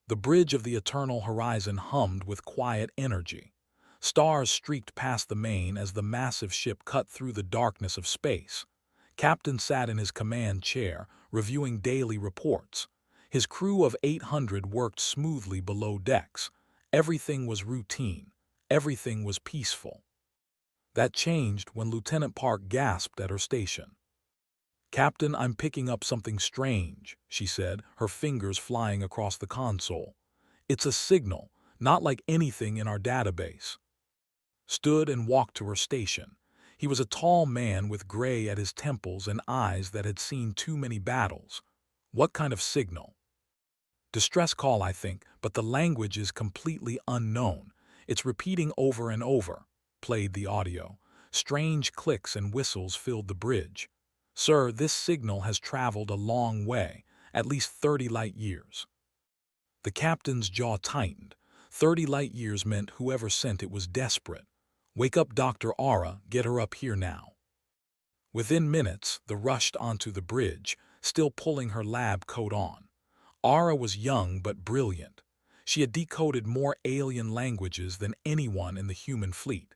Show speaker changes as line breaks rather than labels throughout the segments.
The bridge of the eternal horizon hummed with quiet energy. Stars streaked past the main as the massive ship cut through the darkness of space. Captain sat in his command chair, reviewing daily reports. His crew of 800 worked smoothly below decks. Everything was routine. Everything was peaceful. That changed when Lieutenant Park gasped at her station. "Captain, I'm picking up something strange," she said, her fingers flying across the console. "It's a signal, not like anything in our database." Stood and walked to her station. He was a tall man with gray at his temples and eyes that had seen too many battles. "What kind of signal?" "Distress call, I think, but the language is completely unknown. It's repeating over and over," played the audio. Strange clicks and whistles filled the bridge. "Sir, this signal has traveled a long way, at least 30 light-years." The captain's jaw tightened. 30 light-years meant whoever sent it was desperate. "Wake up Dr. Aura, get her up here now." Within minutes, they rushed onto the bridge, still pulling her lab coat on. Aura was young but brilliant. She had decoded more alien languages than anyone in the human fleet.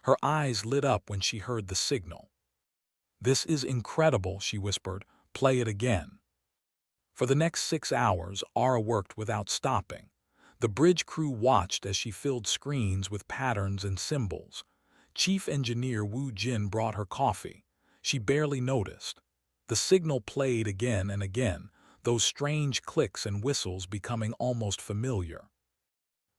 Her eyes lit up when she heard the signal. "This is incredible," she whispered. "Play it again." For the next 6 hours, Aura worked without stopping. The bridge crew watched as she filled screens with patterns and symbols. Chief Engineer Wu Jin brought her coffee. She barely noticed. The signal played again and again, those strange clicks and whistles becoming almost familiar.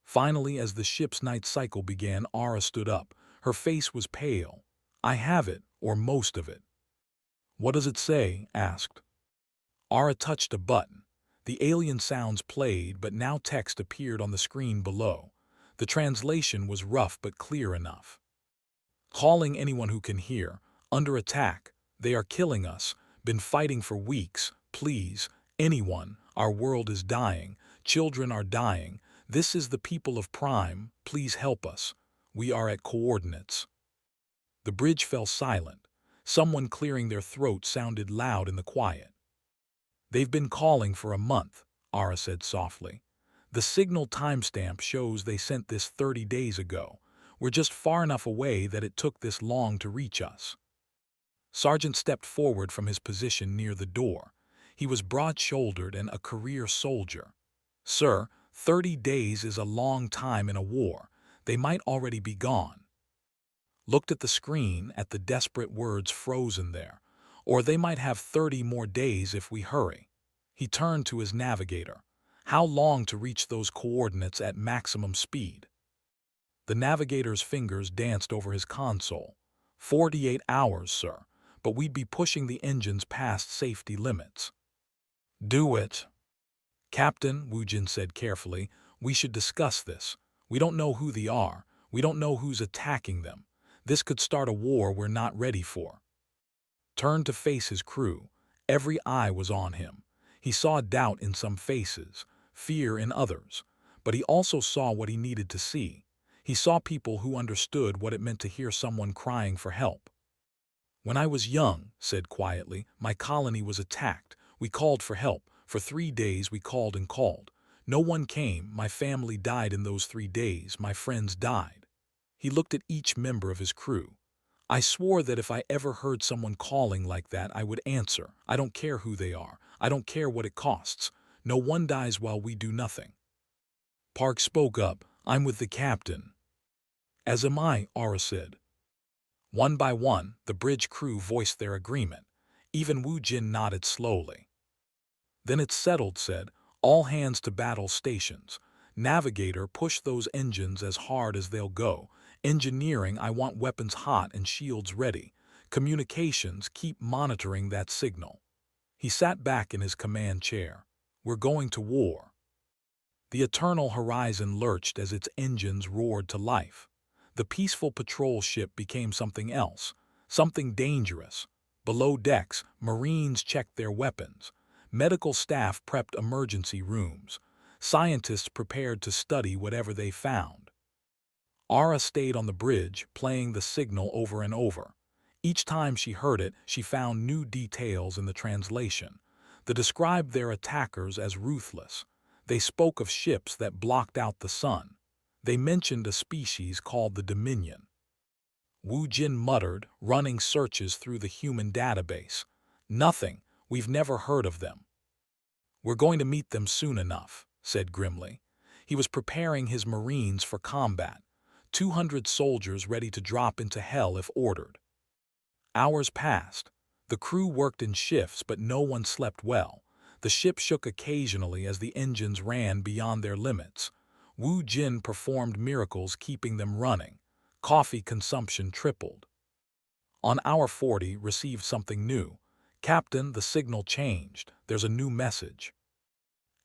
Finally, as the ship's night cycle began, Aura stood up. Her face was pale. "I have it, or most of it." "What does it say?" asked. Aura touched a button. The alien sounds played, but now text appeared on the screen below. The translation was rough but clear enough. "Calling anyone who can hear. Under attack. They are killing us. Been fighting for weeks. Please, anyone. Our world is dying. Children are dying. This is the people of Prime. Please help us. We are at coordinates." The bridge fell silent. Someone clearing their throat sounded loud in the quiet. "They've been calling for a month," Aura said softly. "The signal timestamp shows they sent this 30 days ago. We're just far enough away that it took this long to reach us." Sergeant stepped forward from his position near the door. He was broad-shouldered and a career soldier. "Sir, 30 days is a long time in a war. They might already be gone." Looked at the screen, at the desperate words frozen there. "Or they might have 30 more days if we hurry." He turned to his navigator. "How long to reach those coordinates at maximum speed?" The navigator's fingers danced over his console. 48 hours, sir, but we'd be pushing the engines past safety limits." "Do it." "Captain," Wu Jin said carefully, "we should discuss this. We don't know who they are. We don't know who's attacking them. This could start a war we're not ready for." Turned to face his crew. Every eye was on him. He saw doubt in some faces, fear in others, but he also saw what he needed to see. He saw people who understood what it meant to hear someone crying for help. "When I was young," said quietly, "my colony was attacked. We called for help. For 3 days we called and called. No one came. My family died in those 3 days. My friends died." He looked at each member of his crew. "I swore that if I ever heard someone calling like that, I would answer. I don't care who they are. I don't care what it costs. No one dies while we do nothing." Park spoke up. "I'm with the captain." "As am I," Aura said. One by one, the bridge crew voiced their agreement. Even Wu Jin nodded slowly. "Then it's settled," said. "All hands to battle stations. Navigator, push those engines as hard as they'll go. Engineering, I want weapons hot and shields ready. Communications, keep monitoring that signal." He sat back in his command chair. "We're going to war." The eternal horizon lurched as its engines roared to life. The peaceful patrol ship became something else, something dangerous. Below decks, Marines checked their weapons. Medical staff prepped emergency rooms. Scientists prepared to study whatever they found. Aura stayed on the bridge, playing the signal over and over. Each time she heard it, she found new details in the translation. They described their attackers as ruthless. They spoke of ships that blocked out the sun. They mentioned a species called the Dominion. Wu Jin muttered, running searches through the human database. Nothing. We've never heard of them. We're going to meet them soon enough, said grimly. He was preparing his Marines for combat, 200 soldiers ready to drop into hell if ordered. Hours passed. The crew worked in shifts, but no one slept well. The ship shook occasionally as the engines ran beyond their limits. Wu Jin performed miracles keeping them running. Coffee consumption tripled. On hour 40, received something new. Captain, the signal changed. There's a new message.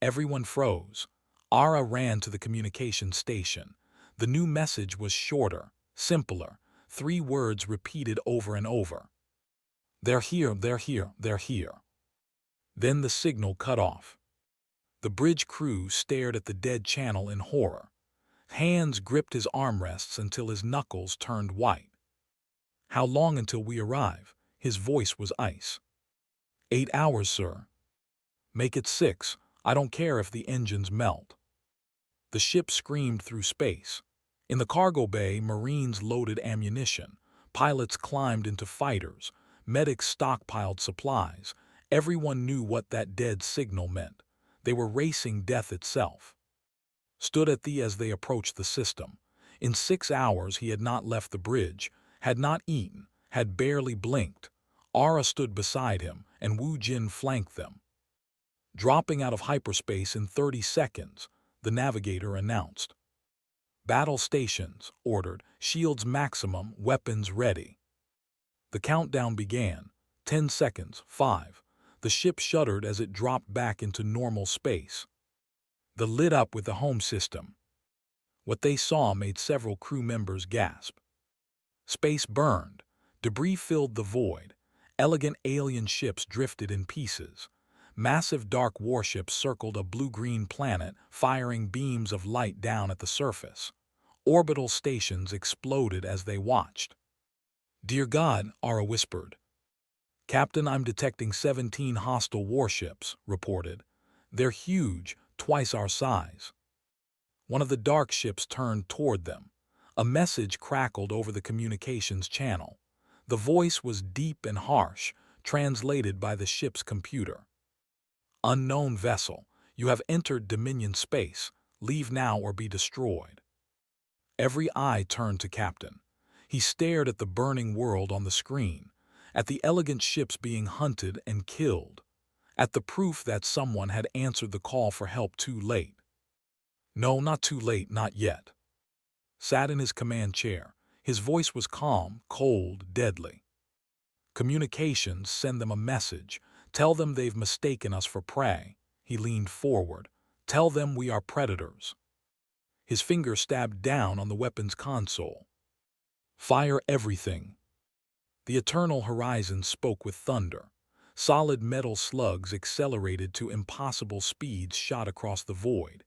Everyone froze. Ara ran to the communication station. The new message was shorter, simpler, 3 words repeated over and over. They're here, they're here, they're here. Then the signal cut off. The bridge crew stared at the dead channel in horror. Hands gripped his armrests until his knuckles turned white. How long until we arrive? His voice was ice. 8 hours, sir. Make it 6. I don't care if the engines melt. The ship screamed through space. In the cargo bay, Marines loaded ammunition. Pilots climbed into fighters. Medics stockpiled supplies. Everyone knew what that dead signal meant. They were racing death itself. Stood at the as they approached the system. In 6 hours he had not left the bridge, had not eaten, had barely blinked. Ara stood beside him, and Wu Jin flanked them. Dropping out of hyperspace in 30 seconds, the navigator announced. Battle stations, ordered, shields maximum, weapons ready. The countdown began. 10 seconds, 5. The ship shuddered as it dropped back into normal space. The lit up with the home system. What they saw made several crew members gasp. Space burned. Debris filled the void. Elegant alien ships drifted in pieces. Massive dark warships circled a blue-green planet, firing beams of light down at the surface. Orbital stations exploded as they watched. Dear God, Ara whispered. Captain, I'm detecting 17 hostile warships, reported. They're huge, twice our size. One of the dark ships turned toward them. A message crackled over the communications channel. The voice was deep and harsh, translated by the ship's computer. Unknown vessel, you have entered Dominion space. Leave now or be destroyed. Every eye turned to Captain. He stared at the burning world on the screen, at the elegant ships being hunted and killed, at the proof that someone had answered the call for help too late. No, not too late, not yet. Sat in his command chair. His voice was calm, cold, deadly. Communications, send them a message. Tell them they've mistaken us for prey. He leaned forward. Tell them we are predators. His finger stabbed down on the weapon's console. Fire everything. The eternal horizon spoke with thunder. Solid metal slugs accelerated to impossible speeds shot across the void.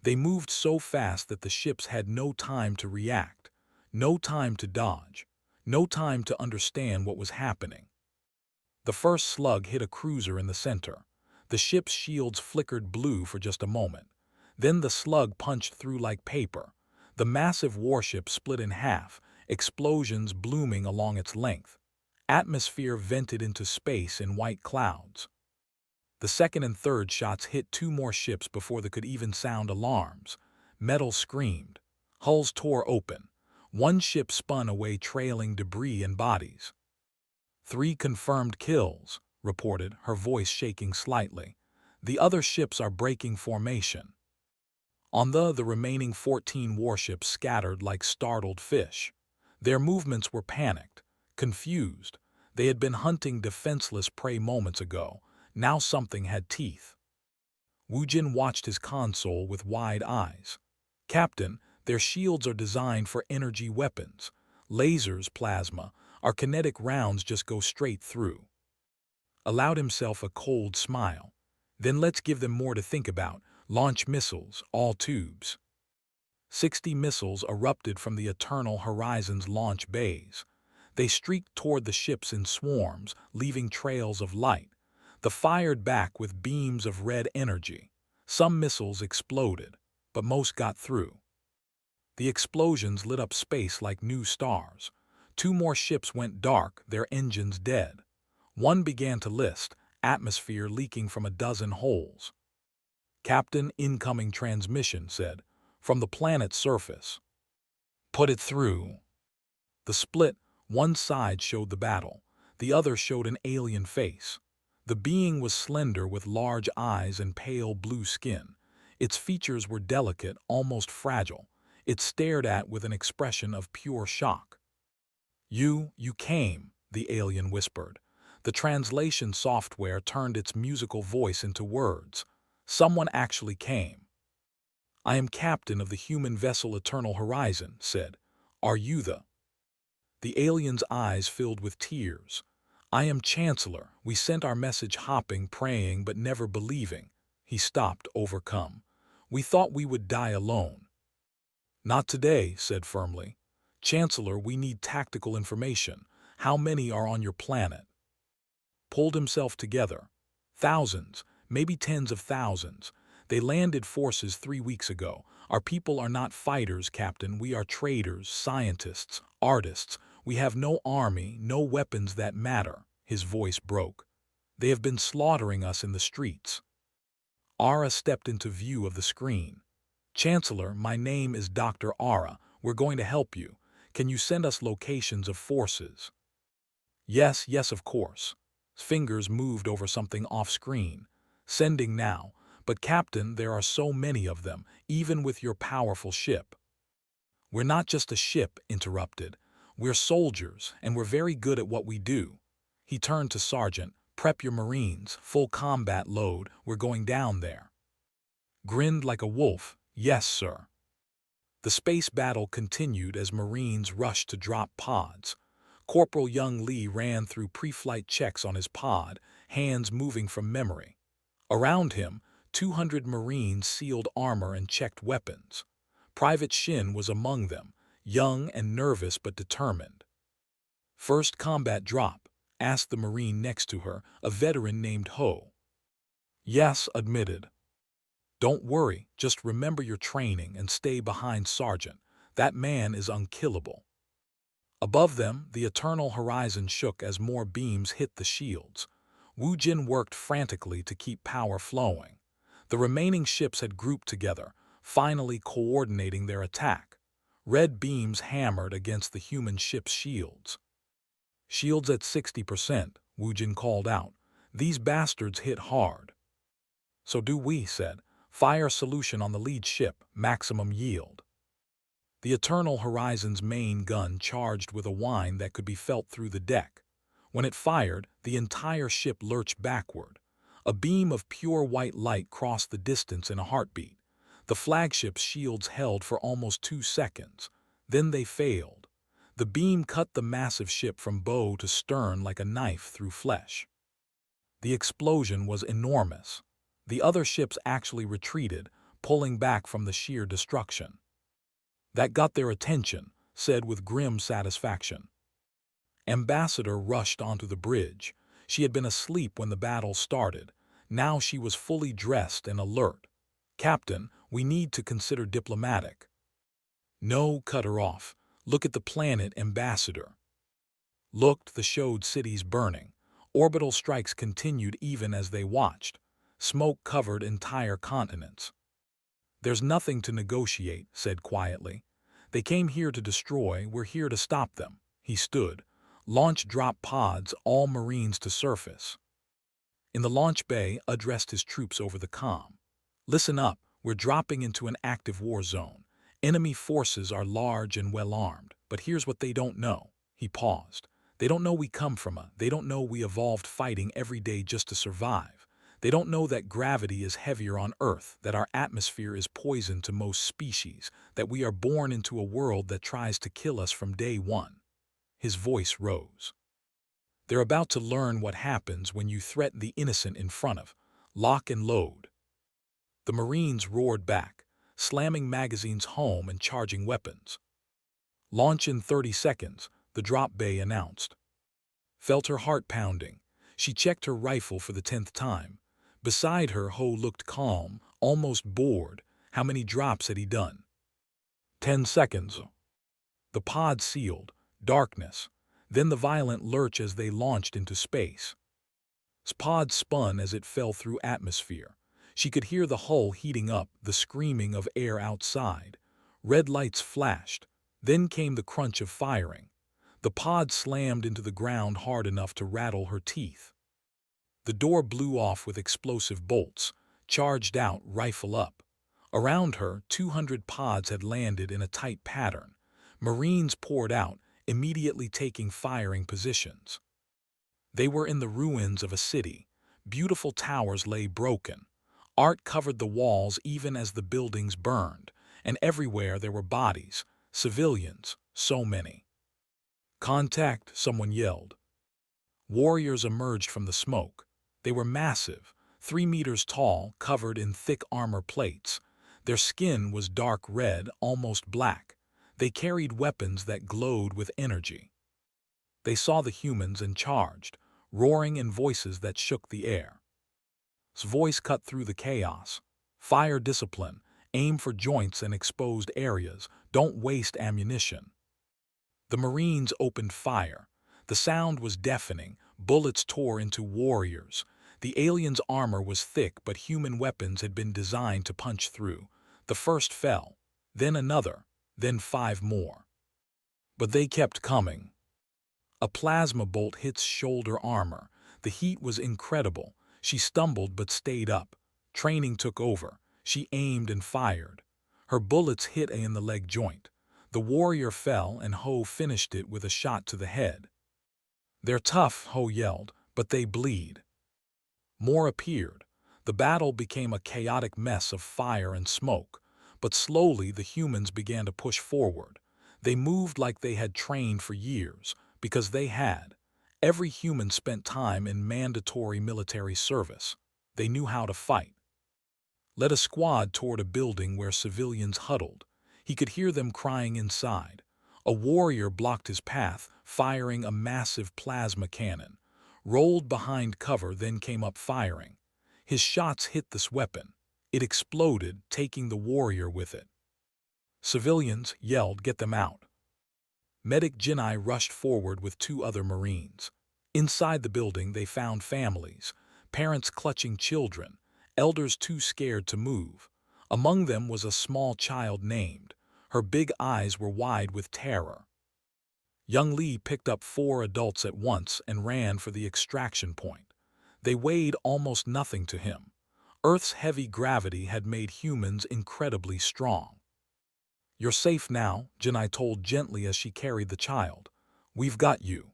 They moved so fast that the ships had no time to react, no time to dodge, no time to understand what was happening. The first slug hit a cruiser in the center. The ship's shields flickered blue for just a moment. Then the slug punched through like paper. The massive warship split in half, explosions blooming along its length. Atmosphere vented into space in white clouds. The second and third shots hit 2 more ships before they could even sound alarms. Metal screamed. Hulls tore open. 1 ship spun away trailing debris and bodies. 3 confirmed kills, reported, her voice shaking slightly. The other ships are breaking formation. On the remaining 14 warships scattered like startled fish. Their movements were panicked, confused. They had been hunting defenseless prey moments ago. Now something had teeth. Wu Jin watched his console with wide eyes. Captain, their shields are designed for energy weapons. Lasers, plasma. Our kinetic rounds just go straight through. Allowed himself a cold smile. Then let's give them more to think about. Launch missiles, all tubes. 60 missiles erupted from the eternal horizon's launch bays. They streaked toward the ships in swarms, leaving trails of light. The fired back with beams of red energy. Some missiles exploded, but most got through. The explosions lit up space like new stars. Two more ships went dark, their engines dead. One began to list, atmosphere leaking from a dozen holes. Captain, incoming transmission, said, from the planet's surface. Put it through. The split, one side showed the battle, the other showed an alien face. The being was slender with large eyes and pale blue skin. Its features were delicate, almost fragile. It stared at with an expression of pure shock. You came, the alien whispered. The translation software turned its musical voice into words. Someone actually came. I am captain of the human vessel Eternal Horizon, said. Are you the? The alien's eyes filled with tears. I am Chancellor. We sent our message hopping, praying, but never believing. He stopped, overcome. We thought we would die alone. Not today, said firmly. Chancellor, we need tactical information. How many are on your planet? Pulled himself together. Thousands, maybe tens of thousands. They landed forces 3 weeks ago. Our people are not fighters, Captain. We are traders, scientists, artists. We have no army, no weapons that matter. His voice broke. They have been slaughtering us in the streets. Ara stepped into view of the screen. Chancellor, my name is Dr. Ara. We're going to help you. Can you send us locations of forces? Yes, of course. Fingers moved over something off-screen. Sending now. But Captain, there are so many of them, even with your powerful ship. We're not just a ship, interrupted. We're soldiers, and we're very good at what we do. He turned to Sergeant. Prep your Marines, full combat load, we're going down there. Grinned like a wolf. Yes, sir. The space battle continued as Marines rushed to drop pods. Corporal Young Lee ran through pre-flight checks on his pod, hands moving from memory. Around him, 200 Marines sealed armor and checked weapons. Private Shin was among them, young and nervous but determined. First combat drop, asked the Marine next to her, a veteran named Ho. Yes, admitted. Don't worry, just remember your training and stay behind Sergeant. That man is unkillable. Above them, the Eternal Horizon shook as more beams hit the shields. Wu Jin worked frantically to keep power flowing. The remaining ships had grouped together, finally coordinating their attack. Red beams hammered against the human ship's shields. Shields at 60%, Wu Jin called out. These bastards hit hard. So do we, said. Fire solution on the lead ship, maximum yield. The Eternal Horizon's main gun charged with a whine that could be felt through the deck. When it fired, the entire ship lurched backward. A beam of pure white light crossed the distance in a heartbeat. The flagship's shields held for almost 2 seconds. Then they failed. The beam cut the massive ship from bow to stern like a knife through flesh. The explosion was enormous. The other ships actually retreated, pulling back from the sheer destruction. That got their attention, said with grim satisfaction. Ambassador rushed onto the bridge. She had been asleep when the battle started. Now she was fully dressed and alert. Captain, we need to consider diplomatic. No, cut her off. Look at the planet, Ambassador. Looked, the showed cities burning. Orbital strikes continued even as they watched. Smoke covered entire continents. There's nothing to negotiate, said quietly. They came here to destroy, we're here to stop them. He stood. Launch drop pods, all Marines to surface. In the launch bay, addressed his troops over the comm. Listen up, we're dropping into an active war zone. Enemy forces are large and well-armed, but here's what they don't know. He paused. They don't know we come from they don't know we evolved fighting every day just to survive. They don't know that gravity is heavier on Earth, that our atmosphere is poison to most species, that we are born into a world that tries to kill us from day one. His voice rose. They're about to learn what happens when you threaten the innocent in front of. Lock and load. The Marines roared back, slamming magazines home and charging weapons. Launch in 30 seconds, the drop bay announced. Felt her heart pounding. She checked her rifle for the 10th time. Beside her, Ho looked calm, almost bored. How many drops had he done? 10 seconds. The pod sealed. Darkness. Then the violent lurch as they launched into space. Pod spun as it fell through atmosphere. She could hear the hull heating up, the screaming of air outside. Red lights flashed. Then came the crunch of firing. The pod slammed into the ground hard enough to rattle her teeth. The door blew off with explosive bolts, charged out, rifle up. Around her, 200 pods had landed in a tight pattern. Marines poured out, immediately taking firing positions. They were in the ruins of a city. Beautiful towers lay broken. Art covered the walls even as the buildings burned, and everywhere there were bodies, civilians, so many. "Contact," someone yelled. Warriors emerged from the smoke. They were massive, 3 meters tall, covered in thick armor plates. Their skin was dark red, almost black. They carried weapons that glowed with energy. They saw the humans and charged, roaring in voices that shook the air. His voice cut through the chaos. "Fire discipline. Aim for joints and exposed areas. Don't waste ammunition." The Marines opened fire. The sound was deafening. Bullets tore into warriors. The aliens' armor was thick, but human weapons had been designed to punch through. The first fell, then another, then 5 more. But they kept coming. A plasma bolt hit shoulder armor. The heat was incredible. She stumbled but stayed up. Training took over. She aimed and fired. Her bullets hit in the leg joint. The warrior fell and Ho finished it with a shot to the head. "They're tough," Ho yelled, "but they bleed." More appeared. The battle became a chaotic mess of fire and smoke, but slowly the humans began to push forward. They moved like they had trained for years, because they had. Every human spent time in mandatory military service. They knew how to fight. Led a squad toward a building where civilians huddled. He could hear them crying inside. A warrior blocked his path, firing a massive plasma cannon. Rolled behind cover, then came up firing. His shots hit this weapon. It exploded, taking the warrior with it. Civilians yelled, "Get them out." Medic Jinai rushed forward with 2 other Marines. Inside the building they found families, parents clutching children, elders too scared to move. Among them was a small child named. Her big eyes were wide with terror. Young Lee picked up 4 adults at once and ran for the extraction point. They weighed almost nothing to him. Earth's heavy gravity had made humans incredibly strong. "You're safe now," Jinai told gently as she carried the child. "We've got you."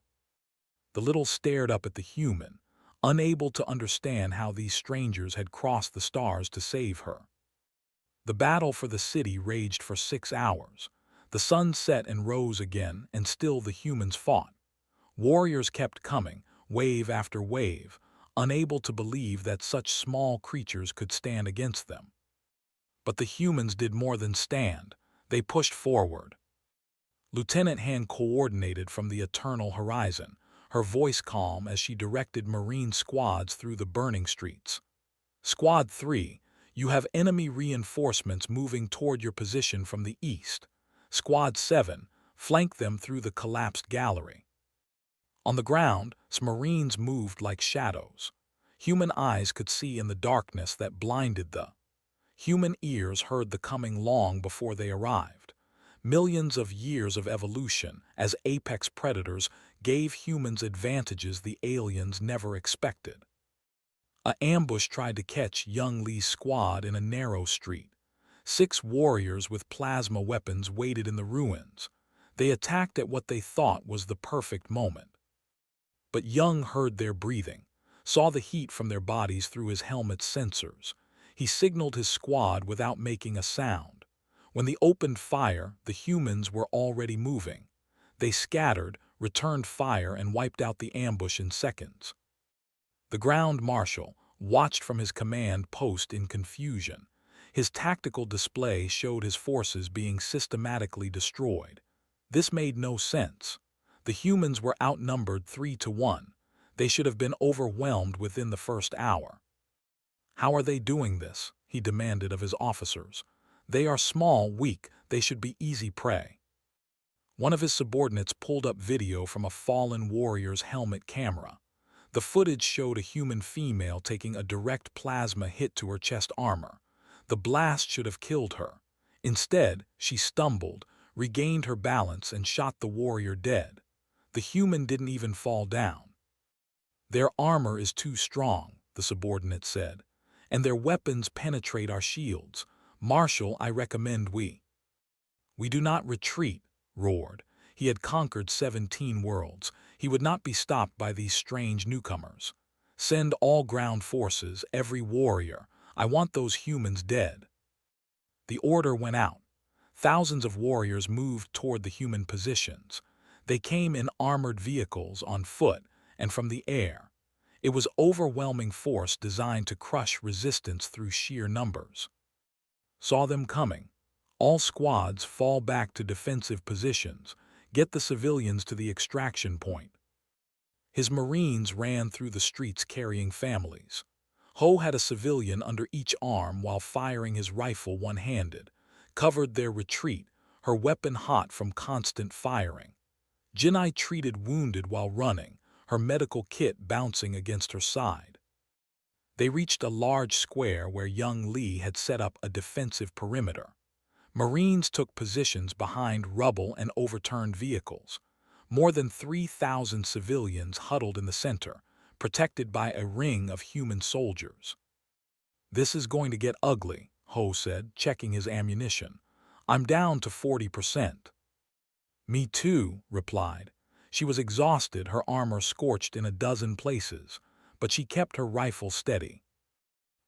The little stared up at the human, unable to understand how these strangers had crossed the stars to save her. The battle for the city raged for 6 hours. The sun set and rose again, and still the humans fought. Warriors kept coming, wave after wave, unable to believe that such small creatures could stand against them. But the humans did more than stand. They pushed forward. Lieutenant Han coordinated from the eternal horizon, her voice calm as she directed Marine squads through the burning streets. "Squad 3, you have enemy reinforcements moving toward your position from the east. Squad 7, flank them through the collapsed gallery." On the ground, Marines moved like shadows. Human eyes could see in the darkness that blinded the. Human ears heard the coming long before they arrived. Millions of years of evolution as apex predators gave humans advantages the aliens never expected. An ambush tried to catch young Lee's squad in a narrow street. 6 warriors with plasma weapons waited in the ruins. They attacked at what they thought was the perfect moment. But Young heard their breathing, saw the heat from their bodies through his helmet's sensors. He signaled his squad without making a sound. When they opened fire, the humans were already moving. They scattered, returned fire, and wiped out the ambush in seconds. The ground marshal watched from his command post in confusion. His tactical display showed his forces being systematically destroyed. This made no sense. The humans were outnumbered 3-1. They should have been overwhelmed within the first hour. "How are they doing this?" he demanded of his officers. "They are small, weak, they should be easy prey." One of his subordinates pulled up video from a fallen warrior's helmet camera. The footage showed a human female taking a direct plasma hit to her chest armor. The blast should have killed her. Instead, she stumbled, regained her balance, and shot the warrior dead. The human didn't even fall down. "Their armor is too strong," the subordinate said, "and their weapons penetrate our shields. Marshal, I recommend we do not retreat," roared. He had conquered 17 worlds. He would not be stopped by these strange newcomers. "Send all ground forces, every warrior. I want those humans dead." The order went out. Thousands of warriors moved toward the human positions. They came in armored vehicles, on foot, and from the air. It was overwhelming force designed to crush resistance through sheer numbers. Saw them coming. "All squads fall back to defensive positions. Get the civilians to the extraction point." His Marines ran through the streets carrying families. Ho had a civilian under each arm while firing his rifle one-handed, covered their retreat, her weapon hot from constant firing. Jinai treated wounded while running, her medical kit bouncing against her side. They reached a large square where young Lee had set up a defensive perimeter. Marines took positions behind rubble and overturned vehicles. More than 3,000 civilians huddled in the center, protected by a ring of human soldiers. "This is going to get ugly," Ho said, checking his ammunition. "I'm down to 40%. "Me too," replied. She was exhausted, her armor scorched in a dozen places, but she kept her rifle steady.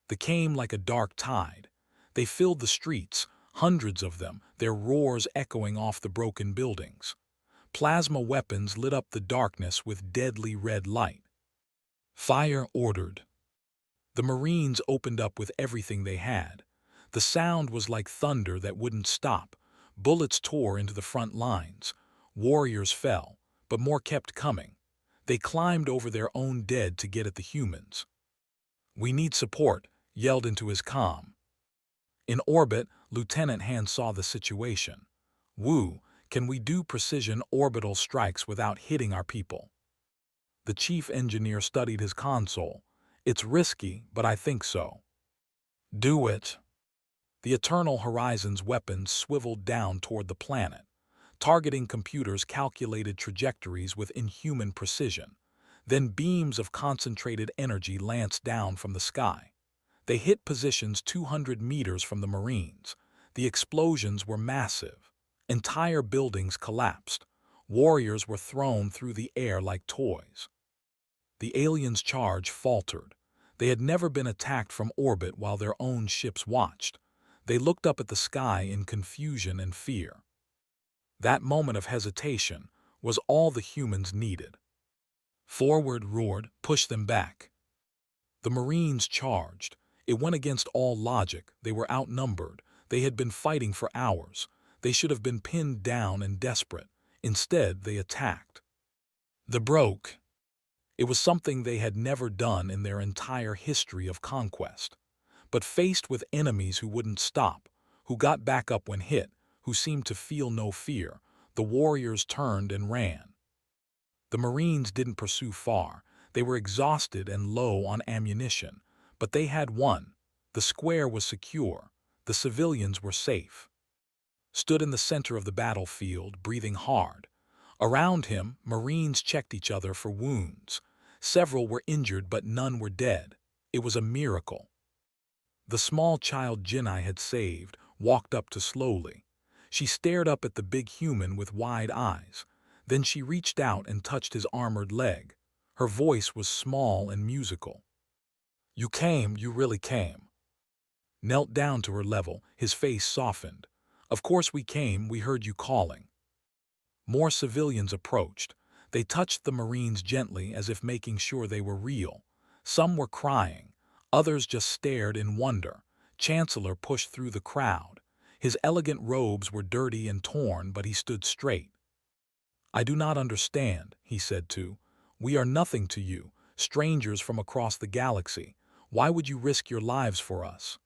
They came like a dark tide. They filled the streets, hundreds of them, their roars echoing off the broken buildings. Plasma weapons lit up the darkness with deadly red light. "Fire," ordered. The Marines opened up with everything they had. The sound was like thunder that wouldn't stop. Bullets tore into the front lines. Warriors fell, but more kept coming. They climbed over their own dead to get at the humans. "We need support," yelled into his comm. In orbit, Lieutenant Han saw the situation. "Wu, can we do precision orbital strikes without hitting our people?" The chief engineer studied his console. "It's risky, but I think so." "Do it." The Eternal Horizon's weapons swiveled down toward the planet. Targeting computers calculated trajectories with inhuman precision. Then beams of concentrated energy lanced down from the sky. They hit positions 200 meters from the Marines. The explosions were massive. Entire buildings collapsed. Warriors were thrown through the air like toys. The aliens' charge faltered. They had never been attacked from orbit while their own ships watched. They looked up at the sky in confusion and fear. That moment of hesitation was all the humans needed. "Forward," roared, "push them back." The Marines charged. It went against all logic. They were outnumbered. They had been fighting for hours. They should have been pinned down and desperate. Instead, they attacked. They broke. It was something they had never done in their entire history of conquest. But faced with enemies who wouldn't stop, who got back up when hit, who seemed to feel no fear, the warriors turned and ran. The Marines didn't pursue far. They were exhausted and low on ammunition. But they had won. The square was secure. The civilians were safe. Stood in the center of the battlefield, breathing hard. Around him, Marines checked each other for wounds. Several were injured, but none were dead. It was a miracle. The small child Jinai had saved walked up to slowly. She stared up at the big human with wide eyes. Then she reached out and touched his armored leg. Her voice was small and musical. "You came, you really came." Knelt down to her level, his face softened. "Of course we came, we heard you calling." More civilians approached. They touched the Marines gently as if making sure they were real. Some were crying. Others just stared in wonder. Chancellor pushed through the crowd. His elegant robes were dirty and torn, but he stood straight. "I do not understand," he said too. "We are nothing to you, strangers from across the galaxy. Why would you risk your lives for us?"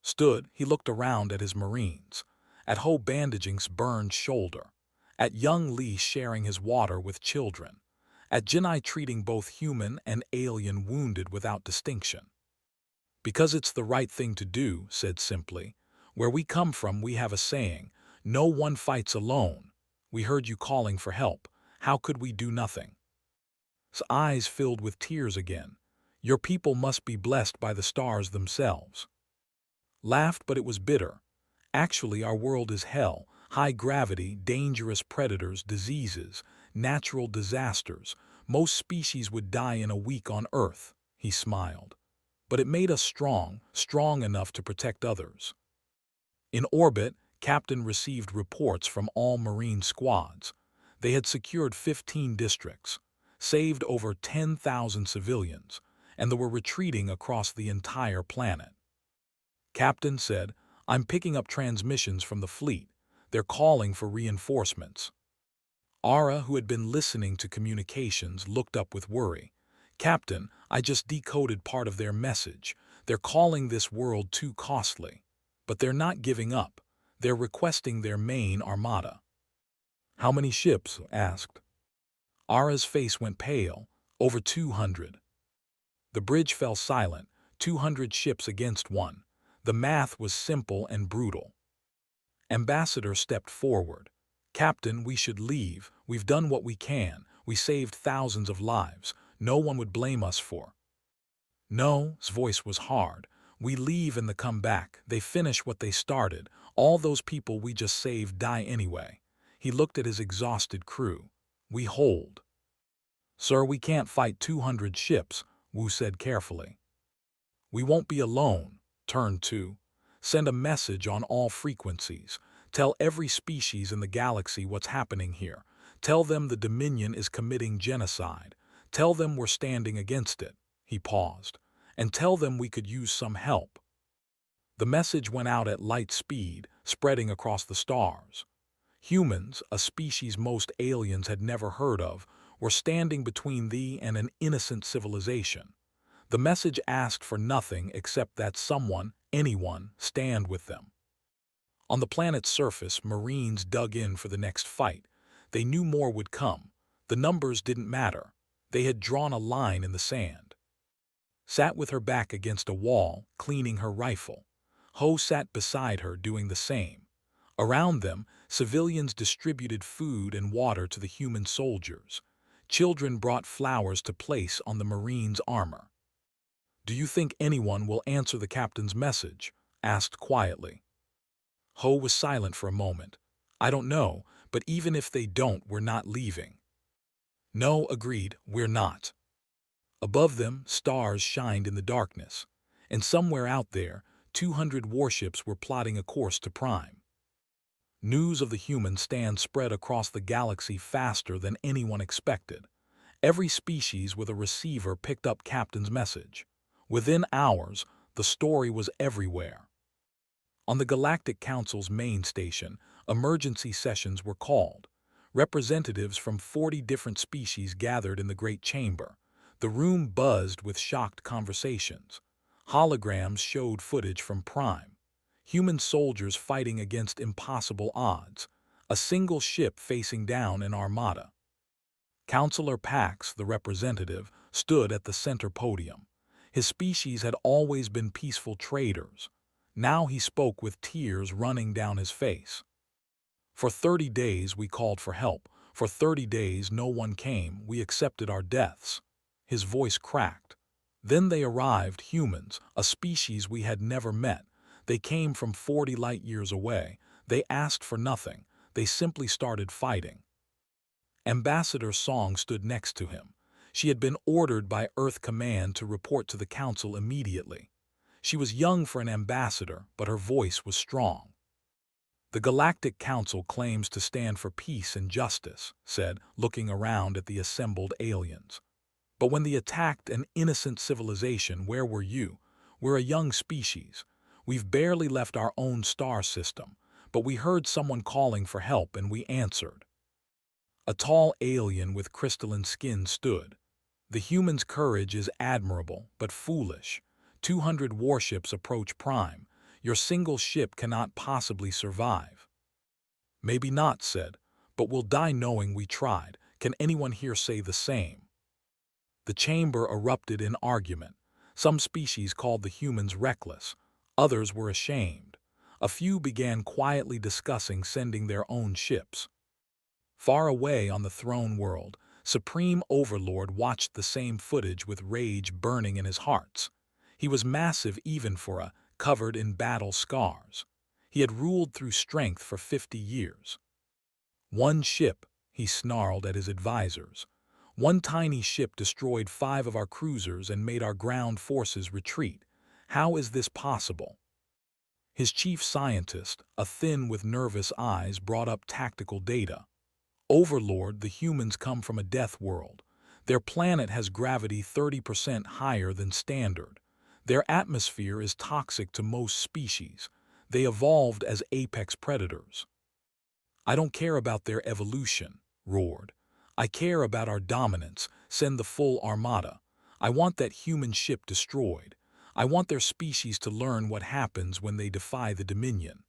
Stood, he looked around at his Marines, at Ho bandaging's burned shoulder, at young Lee sharing his water with children, at Jinai treating both human and alien wounded without distinction. Because it's the right thing to do, said simply. Where we come from we have a saying, no one fights alone. We heard you calling for help. How could we do nothing? His eyes filled with tears again. Your people must be blessed by the stars themselves. Laughed, but it was bitter. Actually, our world is hell. High gravity, dangerous predators, diseases, natural disasters. Most species would die in a week on Earth, he smiled. But it made us strong, strong enough to protect others. In orbit, Captain received reports from all Marine squads. They had secured 15 districts, saved over 10,000 civilians, and they were retreating across the entire planet. Captain said, I'm picking up transmissions from the fleet. They're calling for reinforcements. Ara, who had been listening to communications, looked up with worry. Captain, I just decoded part of their message. They're calling this world too costly. But they're not giving up. They're requesting their main armada. How many ships? Asked. Ara's face went pale. Over 200. The bridge fell silent. 200 ships against one. The math was simple and brutal. Ambassador stepped forward. Captain, we should leave. We've done what we can. We saved thousands of lives. No one would blame us for. No, his voice was hard. We leave and they come back. They finish what they started. All those people we just saved die anyway. He looked at his exhausted crew. We hold. Sir, we can't fight 200 ships, Wu said carefully. We won't be alone. Turn 2. Send a message on all frequencies. Tell every species in the galaxy what's happening here. Tell them the Dominion is committing genocide. Tell them we're standing against it. He paused. And tell them we could use some help. The message went out at light speed, spreading across the stars. Humans, a species most aliens had never heard of, were standing between thee and an innocent civilization. The message asked for nothing except that someone, anyone, stand with them. On the planet's surface, Marines dug in for the next fight. They knew more would come. The numbers didn't matter. They had drawn a line in the sand. Sat with her back against a wall, cleaning her rifle. Ho sat beside her, doing the same. Around them, civilians distributed food and water to the human soldiers. Children brought flowers to place on the Marines' armor. Do you think anyone will answer the captain's message? Asked quietly. Ho was silent for a moment. I don't know, but even if they don't, we're not leaving. No, agreed, we're not. Above them, stars shined in the darkness, and somewhere out there, 200 warships were plotting a course to Prime. News of the human stand spread across the galaxy faster than anyone expected. Every species with a receiver picked up Captain's message. Within hours, the story was everywhere. On the Galactic Council's main station, emergency sessions were called. Representatives from 40 different species gathered in the Great Chamber. The room buzzed with shocked conversations. Holograms showed footage from Prime. Human soldiers fighting against impossible odds. A single ship facing down an armada. Councillor Pax, the representative, stood at the center podium. His species had always been peaceful traders. Now he spoke with tears running down his face. For 30 days we called for help. For 30 days no one came. We accepted our deaths. His voice cracked. Then they arrived, humans, a species we had never met. They came from 40 light years away. They asked for nothing. They simply started fighting. Ambassador Song stood next to him. She had been ordered by Earth Command to report to the Council immediately. She was young for an ambassador, but her voice was strong. The Galactic Council claims to stand for peace and justice, said, looking around at the assembled aliens. But when they attacked an innocent civilization, where were you? We're a young species. We've barely left our own star system, but we heard someone calling for help and we answered. A tall alien with crystalline skin stood. The human's courage is admirable, but foolish. 200 warships approach Prime. Your single ship cannot possibly survive." "Maybe not," said, "but we'll die knowing we tried. Can anyone here say the same?" The chamber erupted in argument. Some species called the humans reckless. Others were ashamed. A few began quietly discussing sending their own ships. Far away on the throne world, Supreme Overlord watched the same footage with rage burning in his heart. He was massive even for a covered in battle scars. He had ruled through strength for 50 years. "One ship," he snarled at his advisors. "One tiny ship destroyed 5 of our cruisers and made our ground forces retreat. How is this possible?" His chief scientist, a thin with nervous eyes, brought up tactical data. "Overlord, the humans come from a death world. Their planet has gravity 30% higher than standard. Their atmosphere is toxic to most species. They evolved as apex predators." "I don't care about their evolution," roared. "I care about our dominance. Send the full armada. I want that human ship destroyed. I want their species to learn what happens when they defy the Dominion."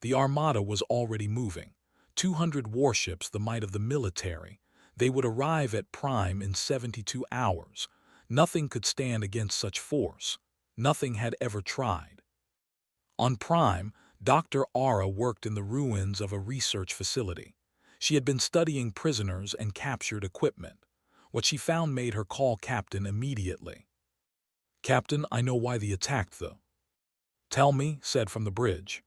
The armada was already moving. 200 warships, the might of the military. They would arrive at Prime in 72 hours. Nothing could stand against such force. Nothing had ever tried. On Prime, Dr. Ara worked in the ruins of a research facility. She had been studying prisoners and captured equipment. What she found made her call Captain immediately. "Captain, I know why they attacked the—" "Tell me," said from the bridge.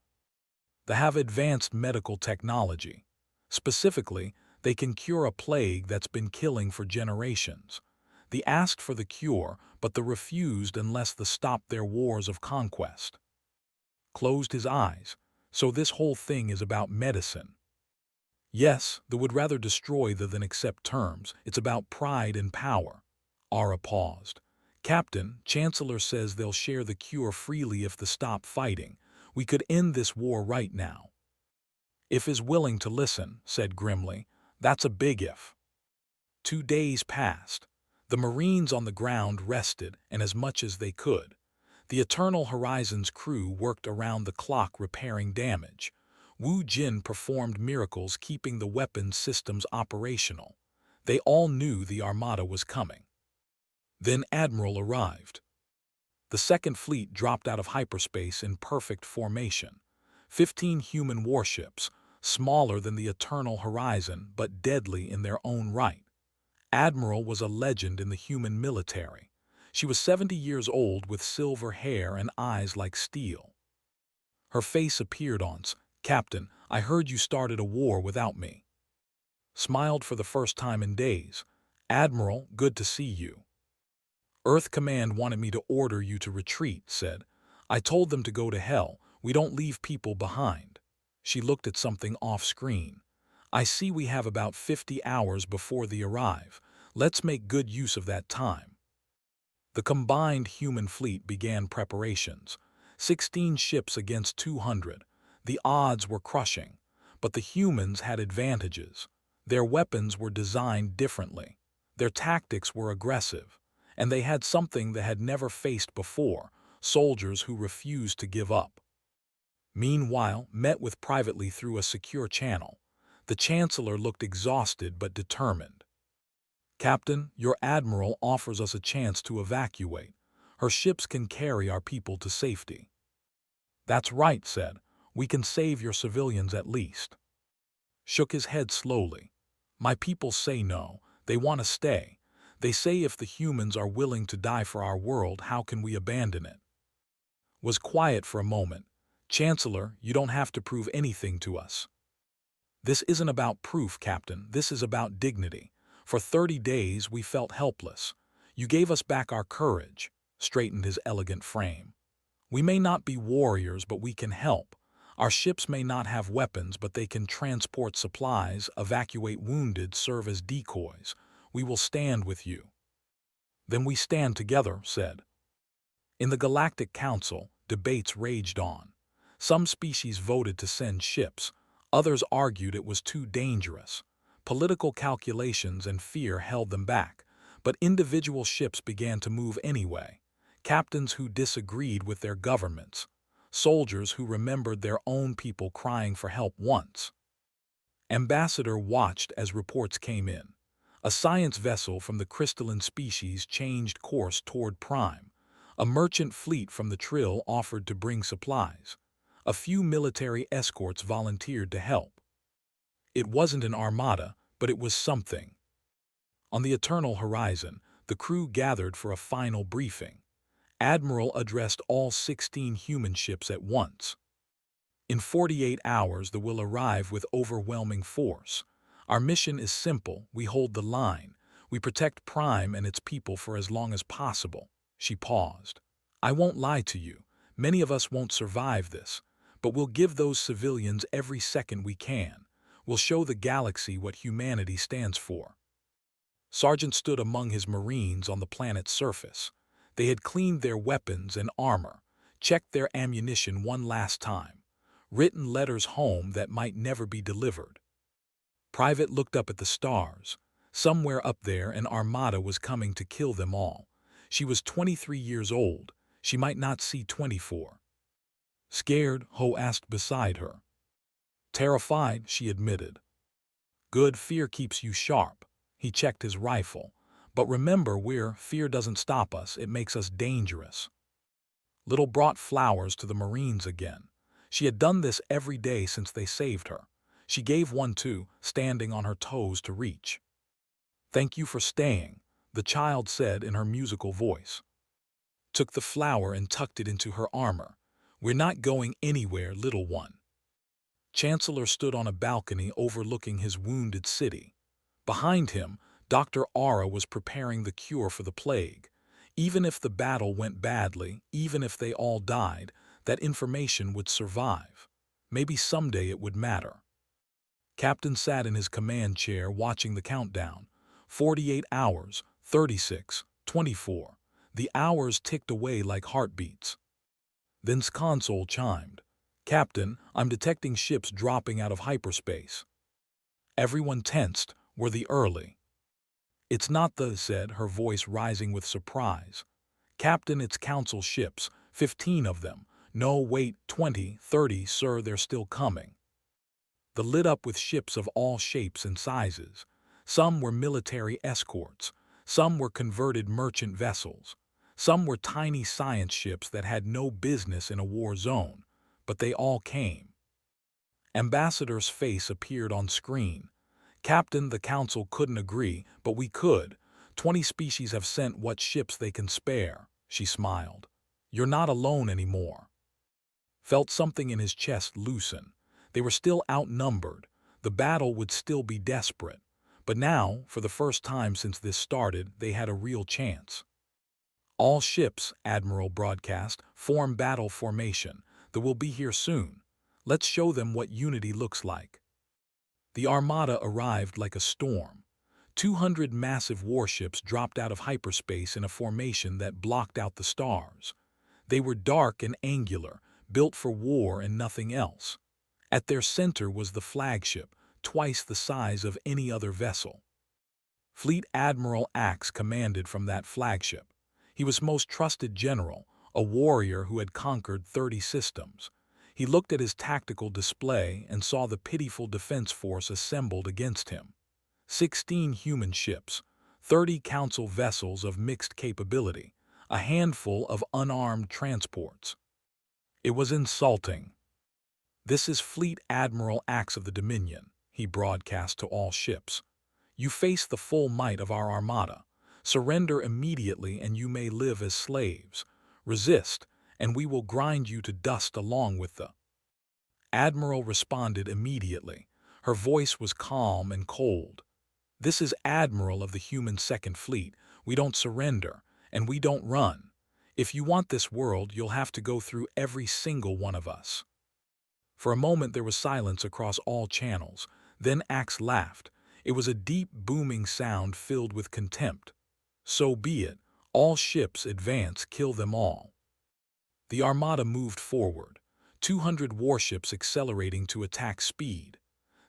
"They have advanced medical technology. Specifically, they can cure a plague that's been killing for generations. They asked for the cure, but they refused unless they stopped their wars of conquest." Closed his eyes. "So this whole thing is about medicine." "Yes, they would rather destroy than accept terms. It's about pride and power." Ara paused. "Captain, Chancellor says they'll share the cure freely if they stop fighting. We could end this war right now." "If is willing to listen," said grimly. "That's a big if." 2 days passed. The Marines on the ground rested, and as much as they could. The Eternal Horizons crew worked around the clock repairing damage. Wu Jin performed miracles keeping the weapons systems operational. They all knew the armada was coming. Then Admiral arrived. The Second Fleet dropped out of hyperspace in perfect formation. 15 human warships, smaller than the Eternal Horizon but deadly in their own right. Admiral was a legend in the human military. She was 70 years old with silver hair and eyes like steel. Her face appeared on "Captain, I heard you started a war without me." Smiled for the first time in days. "Admiral, good to see you." "Earth Command wanted me to order you to retreat," said. "I told them to go to hell. We don't leave people behind." She looked at something off-screen. "I see we have about 50 hours before they arrive. Let's make good use of that time." The combined human fleet began preparations. 16 ships against 200. The odds were crushing. But the humans had advantages. Their weapons were designed differently. Their tactics were aggressive. And they had something they had never faced before: soldiers who refused to give up. Meanwhile, met with privately through a secure channel. The Chancellor looked exhausted but determined. "Captain, your Admiral offers us a chance to evacuate. Her ships can carry our people to safety." "That's right," said. "We can save your civilians at least." Shook his head slowly. "My people say no. They want to stay. They say if the humans are willing to die for our world, how can we abandon it?" Was quiet for a moment. "Chancellor, you don't have to prove anything to us." "This isn't about proof, Captain. This is about dignity. For 30 days we felt helpless. You gave us back our courage," straightened his elegant frame. "We may not be warriors, but we can help. Our ships may not have weapons, but they can transport supplies, evacuate wounded, serve as decoys. We will stand with you." "Then we stand together," said. In the Galactic Council, debates raged on. Some species voted to send ships. Others argued it was too dangerous. Political calculations and fear held them back, but individual ships began to move anyway. Captains who disagreed with their governments. soldiers who remembered their own people crying for help once. Ambassador watched as reports came in. A science vessel from the crystalline species changed course toward Prime. A merchant fleet from the Trill offered to bring supplies. A few military escorts volunteered to help. It wasn't an armada, but it was something. On the eternal horizon, the crew gathered for a final briefing. Admiral addressed all 16 human ships at once. In 48 hours, they will arrive with overwhelming force. Our mission is simple. We hold the line. We protect Prime and its people for as long as possible. She paused. I won't lie to you. Many of us won't survive this, but we'll give those civilians every second we can. We'll show the galaxy what humanity stands for. Sergeant stood among his Marines on the planet's surface. They had cleaned their weapons and armor, checked their ammunition one last time, written letters home that might never be delivered. Private looked up at the stars. Somewhere up there, an armada was coming to kill them all. She was 23 years old. She might not see 24. Scared, Ho asked beside her. Terrified, she admitted. Good, fear keeps you sharp. He checked his rifle. But remember, fear doesn't stop us, it makes us dangerous. Little brought flowers to the Marines again. She had done this every day since they saved her. She gave one too, standing on her toes to reach. Thank you for staying, the child said in her musical voice. Took the flower and tucked it into her armor. We're not going anywhere, little one. Chancellor stood on a balcony overlooking his wounded city. Behind him, Dr. Aura was preparing the cure for the plague. Even if the battle went badly, even if they all died, that information would survive. Maybe someday it would matter. Captain sat in his command chair watching the countdown. 48 hours, 36, 24. The hours ticked away like heartbeats. Then's console chimed. Captain, I'm detecting ships dropping out of hyperspace. Everyone tensed. Were they early? It's not said, her voice rising with surprise. Captain, it's council ships, 15 of them. No, wait, 20, 30, sir, they're still coming. The lit up with ships of all shapes and sizes. Some were military escorts. Some were converted merchant vessels. Some were tiny science ships that had no business in a war zone. But they all came. Ambassador's face appeared on screen. Captain, the council couldn't agree, but we could. 20 species have sent what ships they can spare, she smiled. You're not alone anymore. Felt something in his chest loosen. They were still outnumbered. The battle would still be desperate. But now, for the first time since this started, they had a real chance. All ships, Admiral broadcast, form battle formation. They will be here soon. Let's show them what unity looks like. The armada arrived like a storm. 200 massive warships dropped out of hyperspace in a formation that blocked out the stars. They were dark and angular, built for war and nothing else. At their center was the flagship, twice the size of any other vessel. Fleet Admiral Axe commanded from that flagship. He was most trusted general, a warrior who had conquered 30 systems. He looked at his tactical display and saw the pitiful defense force assembled against him. 16 human ships, 30 council vessels of mixed capability, a handful of unarmed transports. It was insulting. This is Fleet Admiral Axe of the Dominion, he broadcast to all ships. You face the full might of our armada. Surrender immediately and you may live as slaves. Resist, and we will grind you to dust along with the... Admiral responded immediately. Her voice was calm and cold. This is Admiral of the human Second Fleet. We don't surrender, and we don't run. If you want this world, you'll have to go through every single one of us. For a moment there was silence across all channels. Then Axe laughed. It was a deep, booming sound filled with contempt. So be it. All ships advance, kill them all. The armada moved forward, 200 warships accelerating to attack speed.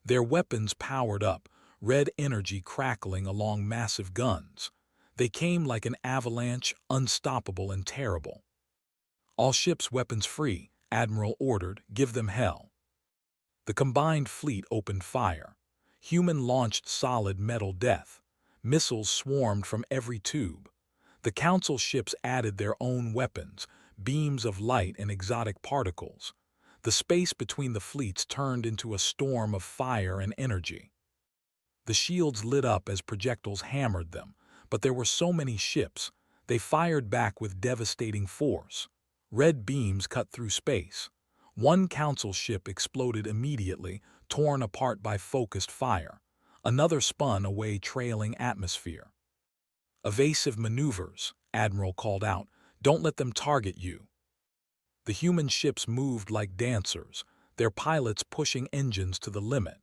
Their weapons powered up, red energy crackling along massive guns. They came like an avalanche, unstoppable and terrible. All ships weapons free, Admiral ordered, "Give them hell." The combined fleet opened fire. Human-launched solid metal death. Missiles swarmed from every tube. The Council ships added their own weapons, beams of light and exotic particles. The space between the fleets turned into a storm of fire and energy. The shields lit up as projectiles hammered them, but there were so many ships, they fired back with devastating force. Red beams cut through space. One Council ship exploded immediately, torn apart by focused fire. Another spun away, trailing atmosphere. "Evasive maneuvers," Admiral called out. "Don't let them target you." The human ships moved like dancers, their pilots pushing engines to the limit.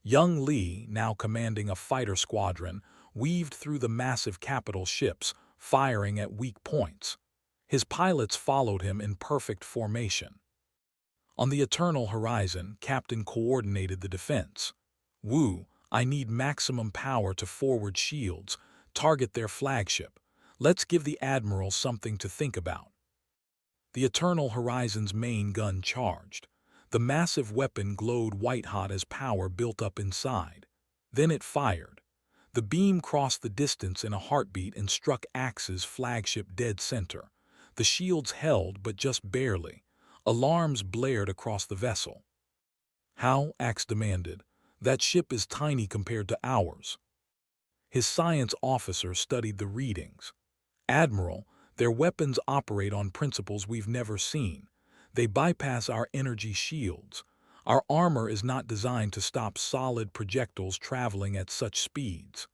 Young Lee, now commanding a fighter squadron, weaved through the massive capital ships, firing at weak points. His pilots followed him in perfect formation. On the eternal horizon, Captain coordinated the defense. "Wu, I need maximum power to forward shields, target their flagship. Let's give the Admiral something to think about." The eternal horizon's main gun charged. The massive weapon glowed white-hot as power built up inside. Then it fired. The beam crossed the distance in a heartbeat and struck Axe's flagship dead center. The shields held, but just barely. Alarms blared across the vessel. "How?" Axe demanded. "That ship is tiny compared to ours." His science officer studied the readings. "Admiral, their weapons operate on principles we've never seen. They bypass our energy shields. Our armor is not designed to stop solid projectiles traveling at such speeds."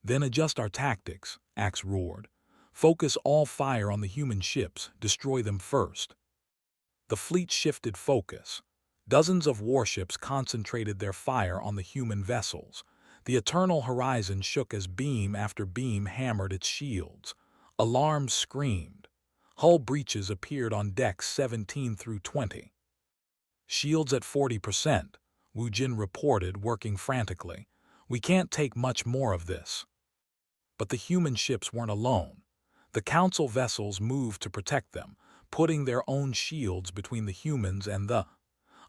"Then adjust our tactics," Axe roared. "Focus all fire on the human ships, destroy them first." The fleet shifted focus. Dozens of warships concentrated their fire on the human vessels. The eternal horizon shook as beam after beam hammered its shields. Alarms screamed. Hull breaches appeared on decks 17 through 20. "Shields at 40%, Wu Jin reported, working frantically. "We can't take much more of this." But the human ships weren't alone. The Council vessels moved to protect them, putting their own shields between the humans and the...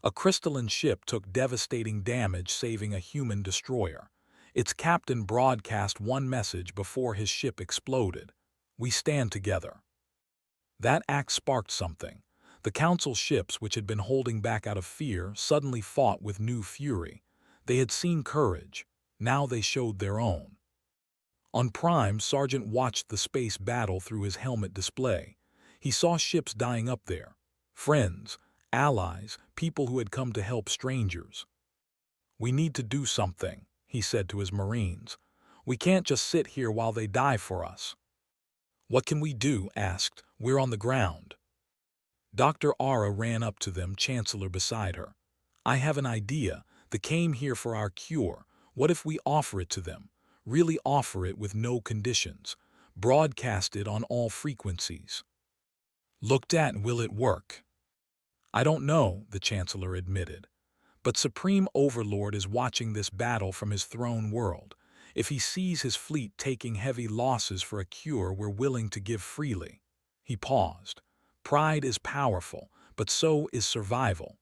A crystalline ship took devastating damage, saving a human destroyer. Its captain broadcast one message before his ship exploded: "We stand together." That act sparked something. The Council ships, which had been holding back out of fear, suddenly fought with new fury. They had seen courage. Now they showed their own. On Prime, Sergeant watched the space battle through his helmet display. He saw ships dying up there. Friends, allies, people who had come to help strangers. "We need to do something," he said to his Marines. "We can't just sit here while they die for us." "What can we do?" asked. "We're on the ground." Dr. Ara ran up to them, Chancellor beside her. "I have an idea. They came here for our cure. What if we offer it to them? Really offer it with no conditions. Broadcast it on all frequencies." "Looked at, will it work?" "I don't know," the Chancellor admitted. "But Supreme Overlord is watching this battle from his throne world. If he sees his fleet taking heavy losses for a cure we're willing to give freely." He paused. "Pride is powerful, but so is survival."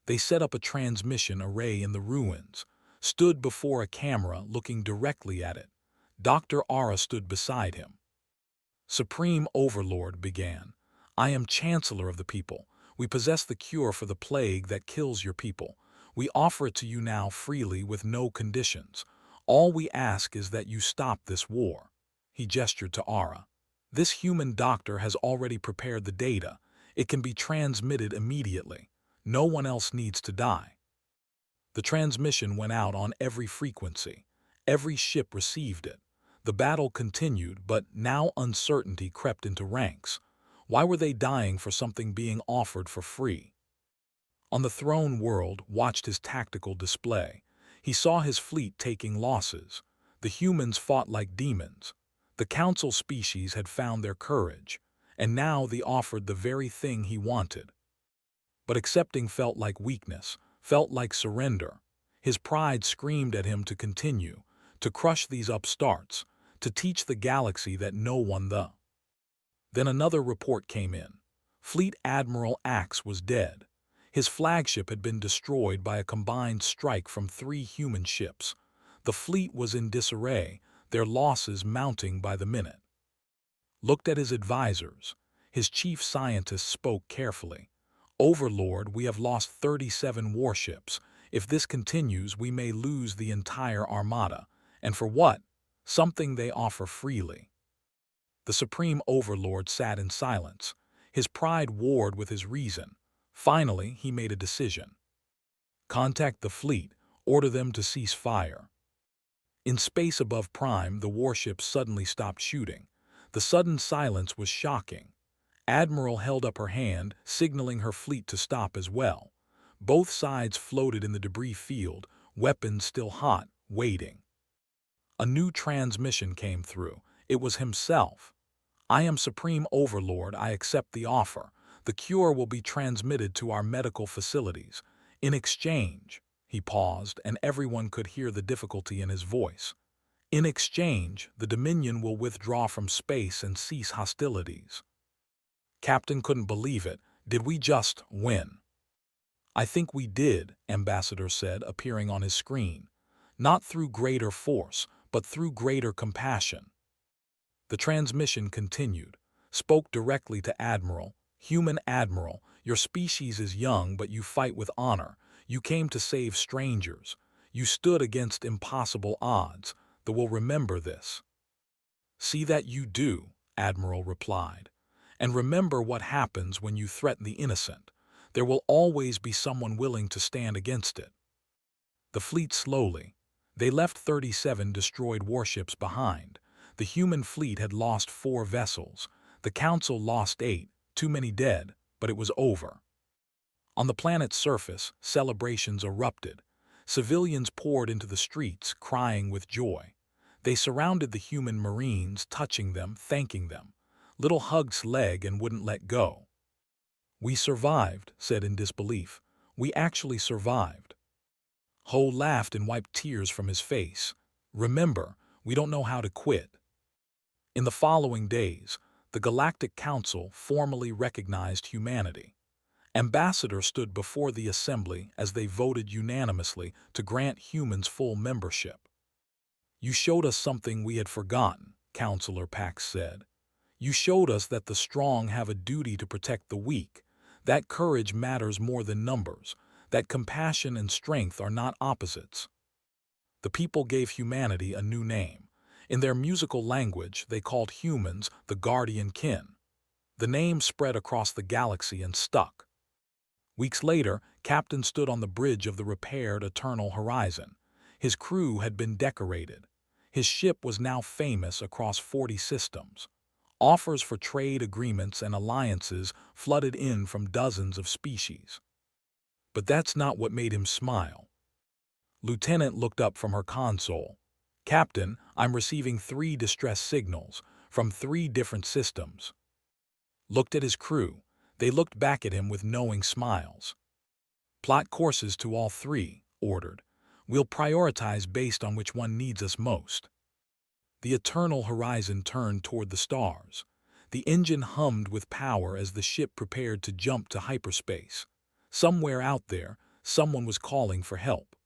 They set up a transmission array in the ruins, stood before a camera looking directly at it. Dr. Ara stood beside him. "Supreme Overlord began. I am Chancellor of the people. We possess the cure for the plague that kills your people. We offer it to you now freely with no conditions. All we ask is that you stop this war." He gestured to Ara. "This human doctor has already prepared the data. It can be transmitted immediately. No one else needs to die." The transmission went out on every frequency. Every ship received it. The battle continued, but now uncertainty crept into ranks. Why were they dying for something being offered for free? On the throne world watched his tactical display. He saw his fleet taking losses. The humans fought like demons. The Council species had found their courage, and now they offered the very thing he wanted. But accepting felt like weakness, felt like surrender. His pride screamed at him to continue, to crush these upstarts, to teach the galaxy that no one the... Then another report came in. Fleet Admiral Axe was dead. His flagship had been destroyed by a combined strike from 3 human ships. The fleet was in disarray, their losses mounting by the minute. Looked at his advisors. His chief scientist spoke carefully. "Overlord, we have lost 37 warships. If this continues, we may lose the entire armada. And for what? Something they offer freely." The Supreme Overlord sat in silence. His pride warred with his reason. Finally, he made a decision. "Contact the fleet, order them to cease fire." In space above Prime, the warships suddenly stopped shooting. The sudden silence was shocking. Admiral held up her hand, signaling her fleet to stop as well. Both sides floated in the debris field, weapons still hot, waiting. A new transmission came through. It was himself. "I am Supreme Overlord. I accept the offer. The cure will be transmitted to our medical facilities. In exchange," he paused, and everyone could hear the difficulty in his voice. "In exchange, the Dominion will withdraw from space and cease hostilities." Captain couldn't believe it. "Did we just win?" "I think we did," Ambassador said, appearing on his screen. "Not through greater force, but through greater compassion." The transmission continued, spoke directly to Admiral. "Human Admiral, your species is young, but you fight with honor. You came to save strangers. You stood against impossible odds. They will remember this." "See that you do," Admiral replied. "And remember what happens when you threaten the innocent. There will always be someone willing to stand against it." The fleet slowly. They left 37 destroyed warships behind. The human fleet had lost 4 vessels. The Council lost 8, too many dead, but it was over. On the planet's surface, celebrations erupted. Civilians poured into the streets, crying with joy. They surrounded the human Marines, touching them, thanking them. Little hugged leg and wouldn't let go. "We survived," said in disbelief. "We actually survived." Ho laughed and wiped tears from his face. "Remember, we don't know how to quit." In the following days, the Galactic Council formally recognized humanity. Ambassador stood before the Assembly as they voted unanimously to grant humans full membership. "You showed us something we had forgotten," Counselor Pax said. "You showed us that the strong have a duty to protect the weak, that courage matters more than numbers, that compassion and strength are not opposites." The people gave humanity a new name. In their musical language, they called humans the guardian kin. The name spread across the galaxy and stuck. Weeks later, Captain stood on the bridge of the repaired Eternal Horizon. His crew had been decorated. His ship was now famous across 40 systems. Offers for trade agreements and alliances flooded in from dozens of species. But that's not what made him smile. Lieutenant looked up from her console. "Captain, I'm receiving 3 distress signals from 3 different systems." Looked at his crew. They looked back at him with knowing smiles. "Plot courses to all 3, ordered. We'll prioritize based on which one needs us most." The Eternal Horizon turned toward the stars. The engine hummed with power as the ship prepared to jump to hyperspace. Somewhere out there, someone was calling for help.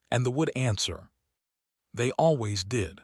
And the would answer. They always did.